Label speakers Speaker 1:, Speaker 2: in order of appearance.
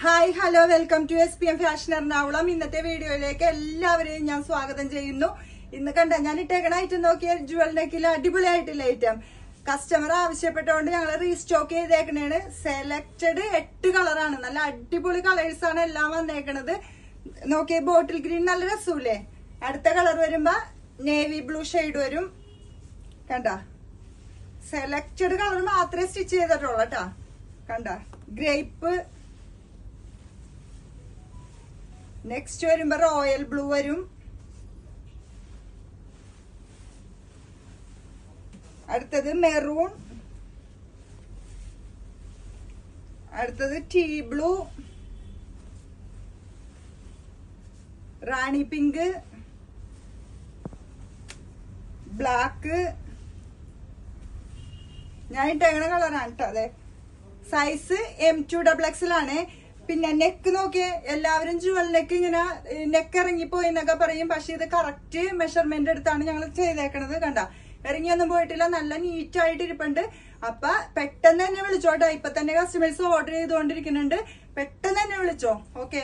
Speaker 1: Hi hello welcome to SPM fashion Ernakulam. ഇന്നത്തെ വീഡിയോയിലേക്ക് എല്ലാവരെയും ഞാൻ സ്വാഗതം ചെയ്യുന്നു. ഇന്ന് കണ്ട ഞാൻ ഇട്ടേക്കണ ഐറ്റം നോക്കിയാൽ ജുവൽ നെക്കിൽ അടിപൊളിയായിട്ടുള്ള ഐറ്റം കസ്റ്റമർ ആവശ്യപ്പെട്ടതുകൊണ്ട് ഞങ്ങൾ റീസ്റ്റോക്ക് ചെയ്തേക്കണേണ്. സെലക്റ്റഡ് 8 കളറാണ്, നല്ല അടിപൊളി കളേഴ്സ് ആണ് എല്ലാം വന്നേക്കണത്. നോക്കിയ ബോട്ടിൽ ഗ്രീൻ നല്ല രസൂല്ലേ. അടുത്ത കളർ വരുമ്പോ നേവി ബ്ലൂ ഷെയ്ഡ് വരും. കണ്ട സെലക്റ്റഡ് കളർ മാത്രമേ സ്റ്റിച്ച് ചെയ്തിട്ടുള്ളൂ കേട്ടാ. കണ്ട ഗ്രേപ്പ്, നെക്സ്റ്റ് വരുമ്പോ റോയൽ ബ്ലൂ വരും. അടുത്തത് മെറൂൺ, അടുത്തത് ടീ ബ്ലൂ, റാണി പിങ്ക്, ബ്ലാക്ക്. ഞാൻ ഇട്ടേക്കണ കളറാണ് കേട്ടോ. അതെ, സൈസ് M2XX ആണ്. പിന്നെ നെക്ക് നോക്കിയേ, എല്ലാവരും ജുവൽ നെക്ക് ഇങ്ങനെ നെക്ക് ഇറങ്ങിപ്പോയി എന്നൊക്കെ പറയും. പക്ഷെ ഇത് കറക്റ്റ് മെഷർമെന്റ് എടുത്താണ് ഞങ്ങൾ ചെയ്തേക്കണത്. കണ്ട ഇറങ്ങിയൊന്നും പോയിട്ടില്ല, നല്ല നീറ്റ് ആയിട്ട് ഇരിപ്പുണ്ട്. അപ്പൊ പെട്ടെന്ന് തന്നെ വിളിച്ചോട്ടോ. ഇപ്പൊ തന്നെ കസ്റ്റമേഴ്സ് ഓർഡർ ചെയ്തുകൊണ്ടിരിക്കുന്നുണ്ട്. പെട്ടെന്ന് തന്നെ വിളിച്ചോ. ഓക്കെ.